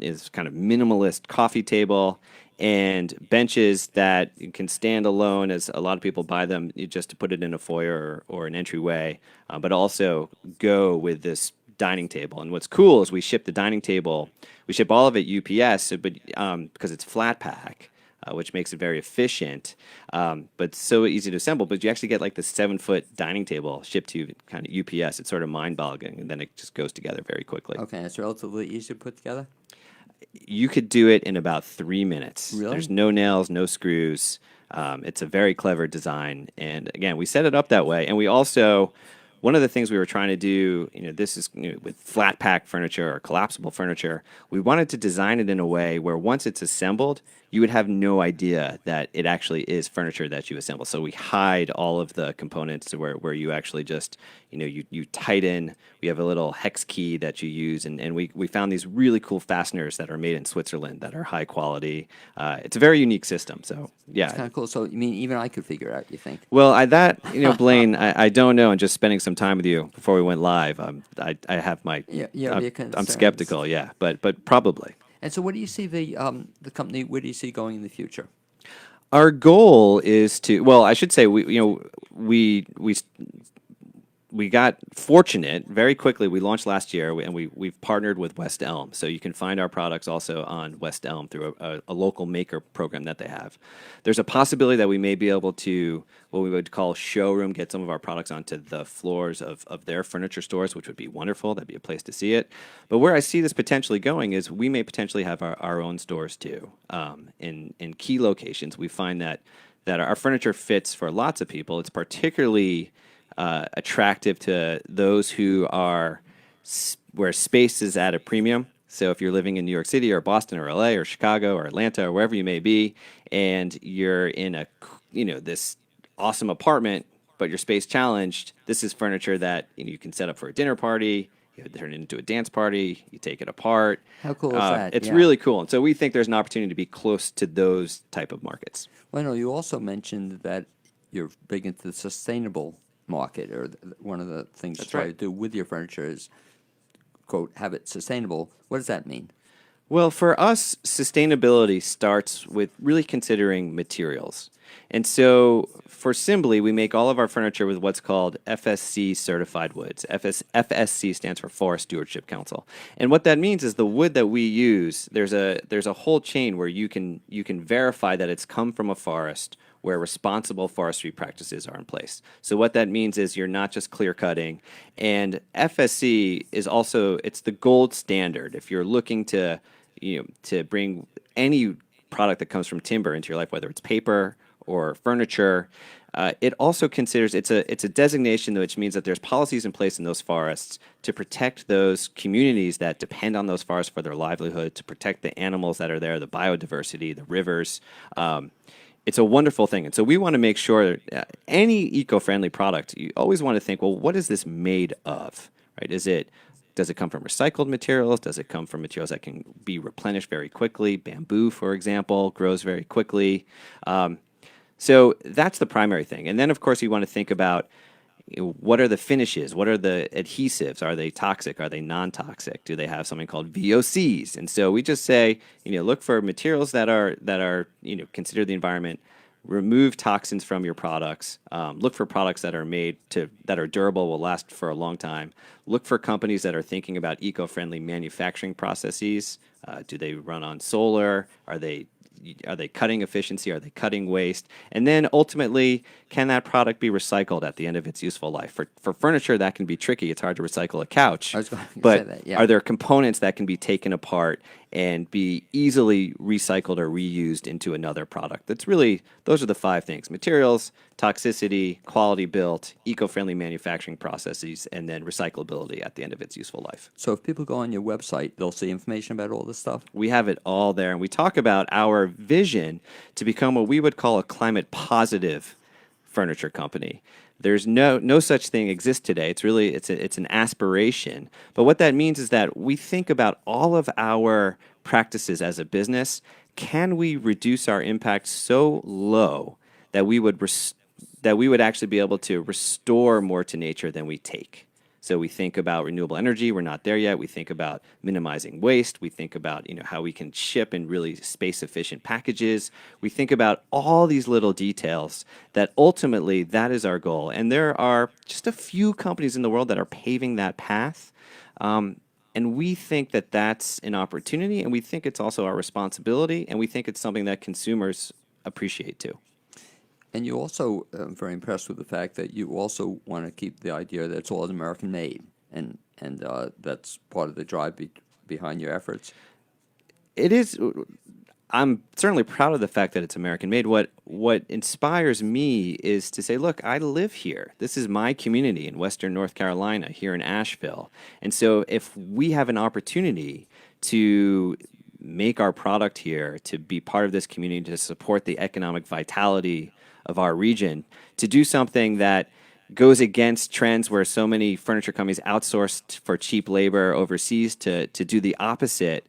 is kind of minimalist coffee table, and benches that can stand alone, as a lot of people buy them just to put it in a foyer or an entryway, but also go with this dining table. And what's cool is we ship the dining table, we ship all of it UPS, but because it's flat pack, which makes it very efficient, but so easy to assemble. But you actually get like the 7-foot dining table shipped to you kind of UPS. It's sort of mind-boggling, and then it just goes together very quickly. Okay, it's relatively easy to put together. You could do it in about 3 minutes. Really? There's no nails, no screws. It's a very clever design, and again, we set it up that way. And we also, one of the things we were trying to do, this is with flat pack furniture or collapsible furniture, we wanted to design it in a way where once it's assembled, you would have no idea that it actually is furniture that you assemble. So we hide all of the components to where you actually just, you tighten. We have a little hex key that you use, and we found these really cool fasteners that are made in Switzerland that are high quality. It's a very unique system. So yeah. It's kind of cool. So you mean even I could figure it out? You think? Well, Blaine, I don't know. And just spending some time with you before we went live, I have my, Yeah, I'm your concerns. skeptical, yeah, but probably. And so, what do you see the company? Where do you see going in the future? Our goal is to, well, I should say we got fortunate very quickly. We launched last year, and we've partnered with West Elm. So you can find our products also on West Elm through a local maker program that they have. There's a possibility that we may be able to, what we would call showroom, get some of our products onto the floors of their furniture stores, which would be wonderful. That'd be a place to see it. But where I see this potentially going is we may potentially have our own stores too, in key locations. We find that our furniture fits for lots of people. It's particularly attractive to those who are where space is at a premium. So if you're living in New York City or Boston or LA or Chicago or Atlanta or wherever you may be, and you're in this awesome apartment, but you're space challenged, this is furniture that you can set up for a dinner party. You turn it into a dance party. You take it apart. How cool is that? It's Yeah. really cool. And so we think there's an opportunity to be close to those type of markets. Well, no, you also mentioned that you're big into the sustainable market, or one of the things you That's try right. to do with your furniture is, quote, have it sustainable. What does that mean? Well, for us, sustainability starts with really considering materials. And so for Simbly, we make all of our furniture with what's called FSC certified woods. FSC stands for Forest Stewardship Council. And what that means is the wood that we use, there's a whole chain where you can verify that it's come from a forest where responsible forestry practices are in place. So what that means is you're not just clear cutting, and FSC is also, it's the gold standard if you're looking to to bring any product that comes from timber into your life, whether it's paper or furniture. It also considers it's a designation which means that there's policies in place in those forests to protect those communities that depend on those forests for their livelihood, to protect the animals that are there, the biodiversity, the rivers. It's a wonderful thing. And so we want to make sure any eco-friendly product, you always want to think, well, what is this made of? Right? Does it come from recycled materials? Does it come from materials that can be replenished very quickly? Bamboo, for example, grows very quickly. So that's the primary thing. And then, of course, you want to think about what are the finishes? What are the adhesives? Are they toxic? Are they non-toxic? Do they have something called VOCs? And so we just say, look for materials that are consider the environment. Remove toxins from your products. Look for products that are made that are durable, will last for a long time. Look for companies that are thinking about eco-friendly manufacturing processes. Do they run on solar? Are they cutting efficiency? Are they cutting waste? And then ultimately, can that product be recycled at the end of its useful life? For furniture, that can be tricky. It's hard to recycle a couch. I was going to but say that, yeah. Are there components that can be taken apart and be easily recycled or reused into another product? Those are the 5 things: materials, toxicity, quality built, eco-friendly manufacturing processes, and then recyclability at the end of its useful life. So if people go on your website, they'll see information about all this stuff? We have it all there, and we talk about our vision to become what we would call a climate positive furniture company. There's no such thing exists today. It's an aspiration. But what that means is that we think about all of our practices as a business. Can we reduce our impact so low that we would actually be able to restore more to nature than we take? So we think about renewable energy. We're not there yet. We think about minimizing waste. We think about how we can ship in really space-efficient packages. We think about all these little details that ultimately that is our goal. And there are just a few companies in the world that are paving that path. And we think that that's an opportunity, and we think it's also our responsibility, and we think it's something that consumers appreciate too. And you also, I'm very impressed with the fact that you also want to keep the idea that it's all American-made, and that's part of the drive behind your efforts. It is. I'm certainly proud of the fact that it's American-made. What inspires me is to say, look, I live here. This is my community in Western North Carolina, here in Asheville. And so if we have an opportunity to make our product here, to be part of this community, to support the economic vitality of our region, to do something that goes against trends where so many furniture companies outsource for cheap labor overseas to do the opposite,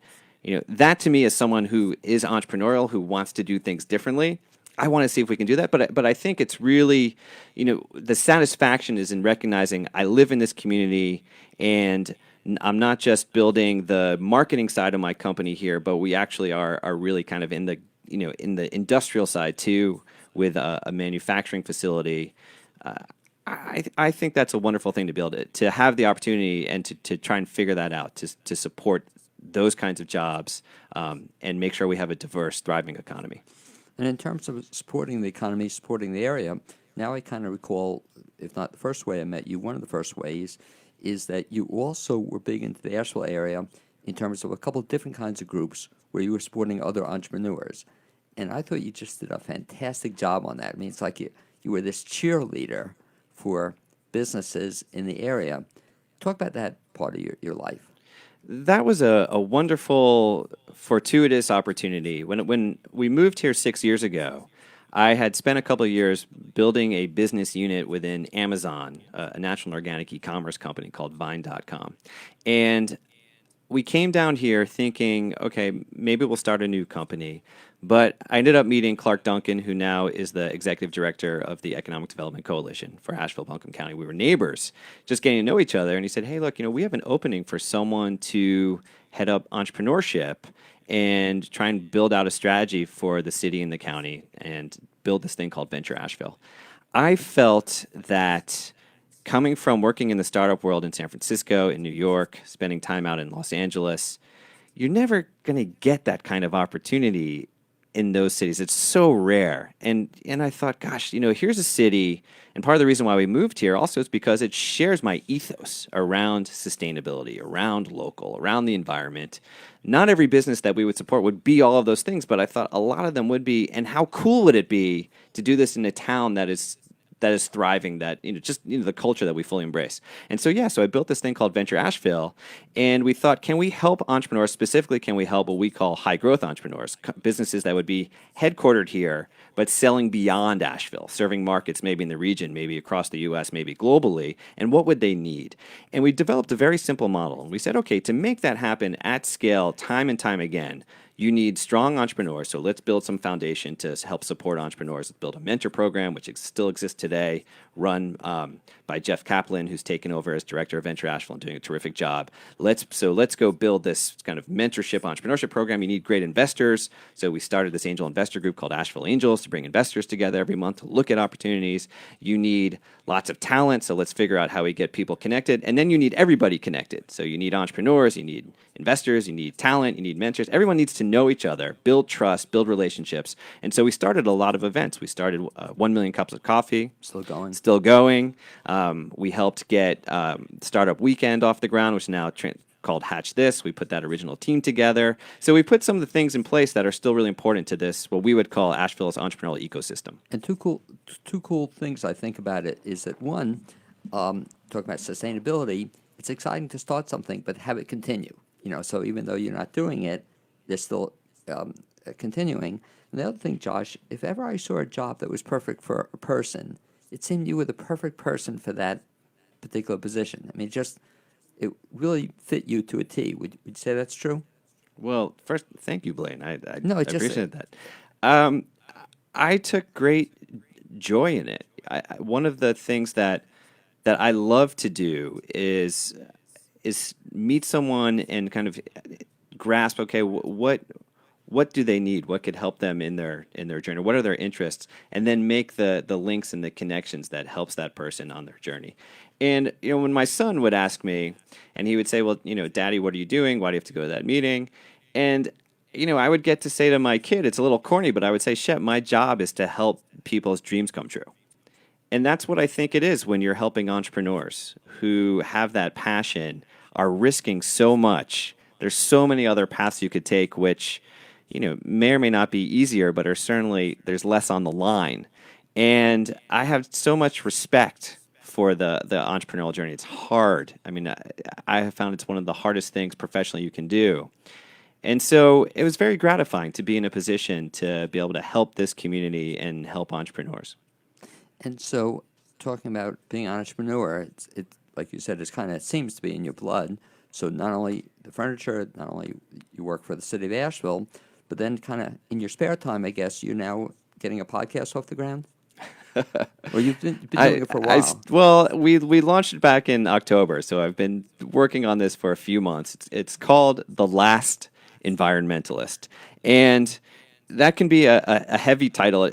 that to me is someone who is entrepreneurial, who wants to do things differently. I want to see if we can do that, but I think it's really, the satisfaction is in recognizing I live in this community, and I'm not just building the marketing side of my company here, but we actually are really kind of in the industrial side too, with a manufacturing facility. I think that's a wonderful thing to be able to have the opportunity and to try and figure that out, to support those kinds of jobs and make sure we have a diverse, thriving economy. And in terms of supporting the economy, supporting the area, now I kind of recall, if not the first way I met you, one of the first ways is that you also were big into the Asheville area in terms of a couple of different kinds of groups where you were supporting other entrepreneurs. And I thought you just did a fantastic job on that. I mean, it's like you were this cheerleader for businesses in the area. Talk about that part of your life. That was a wonderful, fortuitous opportunity. When we moved here 6 years ago, I had spent a couple of years building a business unit within Amazon, a national organic e-commerce company called Vine.com. And we came down here thinking, okay, maybe we'll start a new company. But I ended up meeting Clark Duncan, who now is the executive director of the Economic Development Coalition for Asheville-Buncombe County. We were neighbors, just getting to know each other. And he said, hey, look, we have an opening for someone to head up entrepreneurship and try and build out a strategy for the city and the county and build this thing called Venture Asheville. I felt that coming from working in the startup world in San Francisco, in New York, spending time out in Los Angeles, you're never going to get that kind of opportunity in those cities. It's so rare. And I thought, gosh, here's a city, and part of the reason why we moved here also is because it shares my ethos around sustainability, around local, around the environment. Not every business that we would support would be all of those things, but I thought a lot of them would be. And how cool would it be to do this in a town that is thriving, that just the culture that we fully embrace. And so so I built this thing called Venture Asheville, and we thought, can we help entrepreneurs? Specifically, can we help what we call high growth entrepreneurs, businesses that would be headquartered here but selling beyond Asheville, serving markets maybe in the region, maybe across the U.S., maybe globally, and what would they need? And we developed a very simple model, and we said, okay, to make that happen at scale, time and time again, you need strong entrepreneurs, so let's build some foundation to help support entrepreneurs. Let's build a mentor program, which still exists today, run by Jeff Kaplan, who's taken over as director of Venture Asheville and doing a terrific job. Let's go build this kind of mentorship, entrepreneurship program. You need great investors, so we started this angel investor group called Asheville Angels to bring investors together every month to look at opportunities. You need lots of talent, so let's figure out how we get people connected. And then you need everybody connected. So you need entrepreneurs, you need investors, you need talent, you need mentors. Everyone needs to know each other, build trust, build relationships. And so we started a lot of events. We started 1 million cups of coffee. Still going. We helped get Startup Weekend off the ground, which is now called Hatch This. We put that original team together. So we put some of the things in place that are still really important to this, what we would call Asheville's entrepreneurial ecosystem. And two cool things I think about it is that one, talking about sustainability, it's exciting to start something, but have it continue. So even though you're not doing it, they're still continuing. And the other thing, Josh, if ever I saw a job that was perfect for a person, it seemed you were the perfect person for that particular position. I mean, it really fit you to a T. Would you say that's true? Well, first, thank you, Blaine. I just appreciate that. I took great joy in it. One of the things that I love to do is meet someone and kind of grasp, okay, what do they need? What could help them in their journey? What are their interests? And then make the links and the connections that helps that person on their journey. And when my son would ask me, and he would say, well, Daddy, what are you doing? Why do you have to go to that meeting? And I would get to say to my kid, it's a little corny, but I would say, Shep, my job is to help people's dreams come true. And that's what I think it is when you're helping entrepreneurs who have that passion, are risking so much. There's so many other paths you could take, which, may or may not be easier, but are certainly, there's less on the line. And I have so much respect for the entrepreneurial journey. It's hard. I mean, I have found it's one of the hardest things professionally you can do. And so it was very gratifying to be in a position to be able to help this community and help entrepreneurs. And so, talking about being an entrepreneur, it like you said, it seems to be in your blood. So not only the furniture, not only you work for the city of Asheville, but then kind of in your spare time, I guess you're now getting a podcast off the ground. Or you've been doing it for a while. Well, we launched it back in October, so I've been working on this for a few months. It's called The Last Environmentalist, and that can be a heavy title.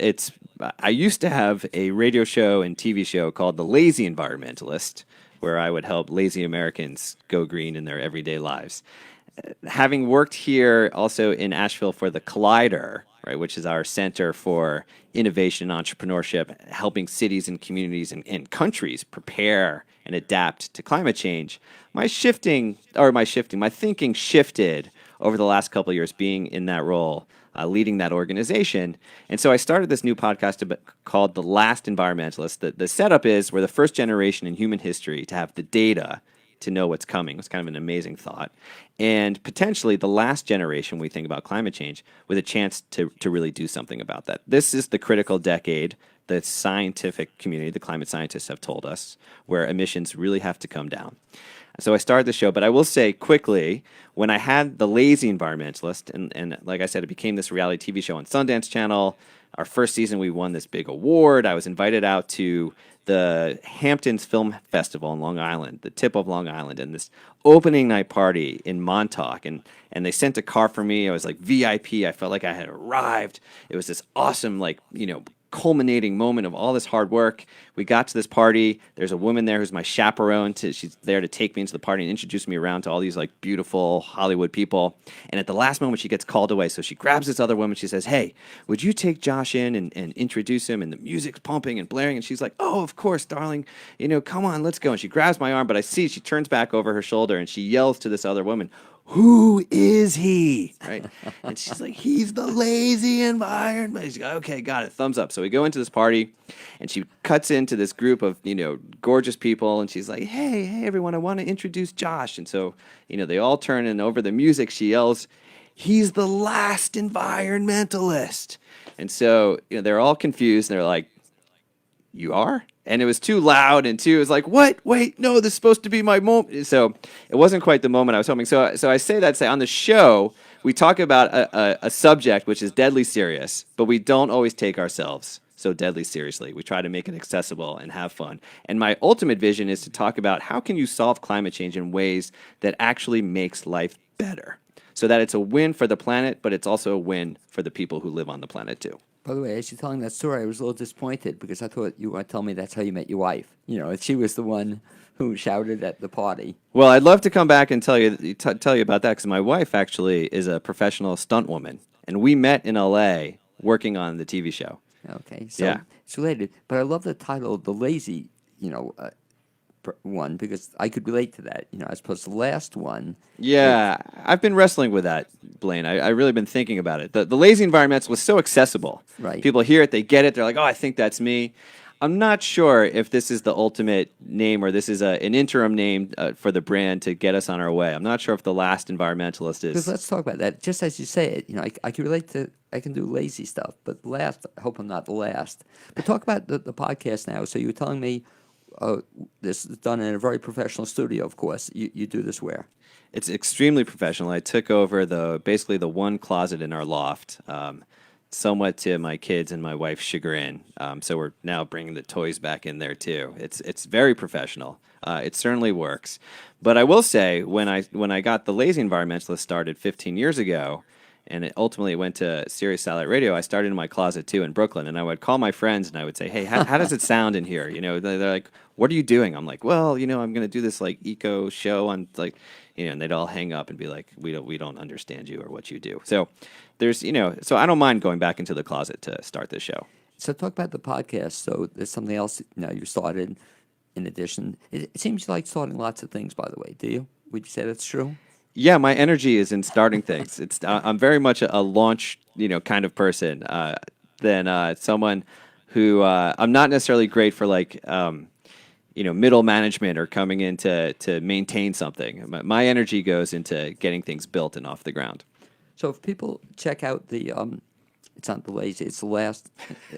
I used to have a radio show and TV show called The Lazy Environmentalist, where I would help lazy Americans go green in their everyday lives. Having worked here also in Asheville for the Collider, right, which is our center for innovation and entrepreneurship, helping cities and communities and countries prepare and adapt to climate change, my thinking shifted over the last couple of years being in that role, leading that organization. And so I started this new podcast called The Last Environmentalist. The setup is we're the first generation in human history to have the data to know what's coming. It's kind of an amazing thought. And potentially the last generation, when we think about climate change, with a chance to really do something about that. This is the critical decade, the scientific community, the climate scientists have told us, where emissions really have to come down. So I started the show, but I will say quickly, when I had The Lazy Environmentalist, and like I said, it became this reality TV show on Sundance Channel. Our first season, we won this big award. I was invited out to the Hamptons Film Festival in Long Island, the tip of Long Island, and this opening night party in Montauk, and they sent a car for me. I was like VIP. I felt like I had arrived. It was this awesome, culminating moment of all this hard work. We got to this party. There's a woman there who's my chaperone. She's there to take me into the party and introduce me around to all these like beautiful Hollywood people. And at the last moment, she gets called away. So she grabs this other woman. She says, "Hey, would you take Josh in and introduce him?" And the music's pumping and blaring. And she's like, "Oh, of course, darling. Come on, let's go." And she grabs my arm, but I see she turns back over her shoulder and she yells to this other woman, "Who is he?" Right? And she's like, "He's the lazy environment." She's like, "Okay, got it. Thumbs up." So we go into this party, and she cuts into this group of, gorgeous people, and she's like, hey, everyone, I want to introduce Josh. And so, they all turn, and over the music, she yells, "He's the last environmentalist." And so, they're all confused, and they're like, "You are?" And it was too loud, and it was like, "What? Wait, no, this is supposed to be my moment." So it wasn't quite the moment I was hoping. So I say that to say on the show, we talk about a subject which is deadly serious, but we don't always take ourselves so deadly seriously. We try to make it accessible and have fun. And my ultimate vision is to talk about how can you solve climate change in ways that actually makes life better, so that it's a win for the planet, but it's also a win for the people who live on the planet too. By the way, as you're telling that story, I was a little disappointed because I thought you were going to tell me that's how you met your wife. She was the one who shouted at the party. Well, I'd love to come back and tell you about that because my wife actually is a professional stunt woman, and we met in L.A. working on the TV show. Okay, so Yeah. it's related. But I love the title, The Lazy, one, because I could relate to that, as opposed to the last one. Yeah, I've been wrestling with that, Blaine. I really been thinking about it. The lazy environmentalist was so accessible. Right. People hear it, they get it. They're like, "Oh, I think that's me." I'm not sure if this is the ultimate name or this is an interim name for the brand to get us on our way. I'm not sure if the last environmentalist Because is. let's talk about that. Just as you say it, I can relate to, I can do lazy stuff, but last, I hope I'm not the last. But talk about the podcast now. So you were telling me this is done in a very professional studio, of course. You do this where? It's extremely professional. I took over basically the one closet in our loft, somewhat to my kids and my wife's chagrin. So we're now bringing the toys back in there too. It's very professional. It certainly works. But I will say, when I got the Lazy Environmentalist started 15 years ago, and it ultimately went to Sirius Satellite Radio, I started in my closet too in Brooklyn, and I would call my friends and I would say, "Hey, how does it sound in here?" They're like, "What are you doing?" I'm like, "Well, I'm going to do this like eco show on like," and they'd all hang up and be like, "We don't understand you or what you do." So there's, so I don't mind going back into the closet to start this show. So talk about the podcast. So there's something else you started in addition. It seems you like starting lots of things, by the way. Do you? Would you say that's true? Yeah, my energy is in starting things. I'm very much a launch, kind of person than someone who I'm not necessarily great for like, middle management or coming in to maintain something. My energy goes into getting things built and off the ground. So if people check out it's not the lazy, it's the last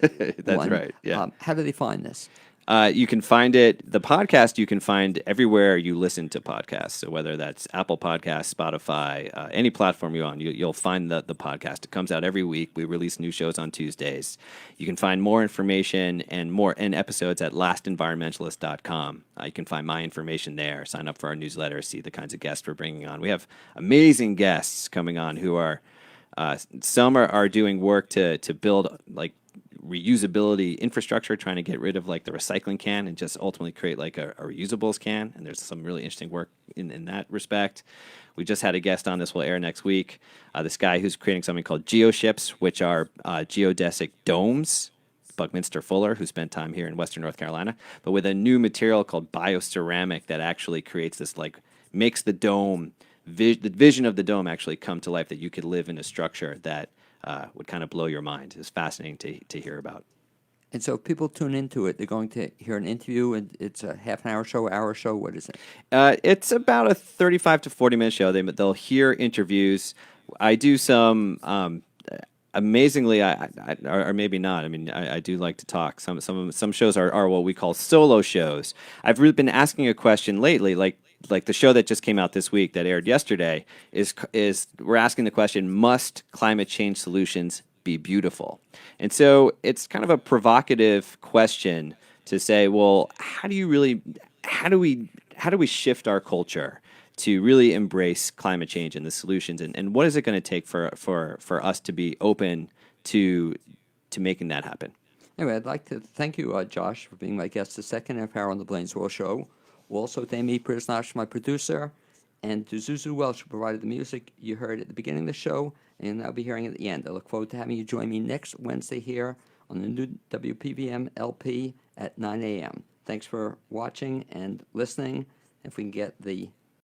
That's one. right. Yeah. How do they find this? You can find the podcast you can find everywhere you listen to podcasts. So whether that's Apple Podcasts, Spotify, any platform you're on, you'll find the podcast. It comes out every week. We release new shows on Tuesdays. You can find more information and more episodes at lastenvironmentalist.com. You can find my information there. Sign up for our newsletter, see the kinds of guests we're bringing on. We have amazing guests coming on who are, some are doing work to build like reusability infrastructure, trying to get rid of like the recycling can and just ultimately create like a reusables can. And there's some really interesting work in that respect. We just had a guest on, this will air next week. This guy who's creating something called geoships, which are geodesic domes. Buckminster Fuller, who spent time here in Western North Carolina, but with a new material called bioceramic that actually creates this, like, makes the dome, the vision of the dome actually come to life, that you could live in a structure that would kind of blow your mind. It's fascinating to hear about. And so if people tune into it, they're going to hear an interview, and it's a half an hour show, What is it? It's about a 35 to 40-minute show. They'll hear interviews. I do some, amazingly, or maybe not. I mean, I do like to talk. Some shows are what we call solo shows. I've really been asking a question lately, like the show that just came out this week that aired yesterday is we're asking the question, must climate change solutions be beautiful? And so it's kind of a provocative question to say, well, how do we shift our culture to really embrace climate change and the solutions, and what is it going to take for us to be open to making that happen? Anyway, I'd like to thank you, Josh, for being my guest the second half hour on the Blainesworld show. Also, thank me, Prisnash, my producer, and to Zuzu Welsh, who provided the music you heard at the beginning of the show, and I'll be hearing at the end. I look forward to having you join me next Wednesday here on the new WPVM LP at 9 a.m. Thanks for watching and listening. If we can get the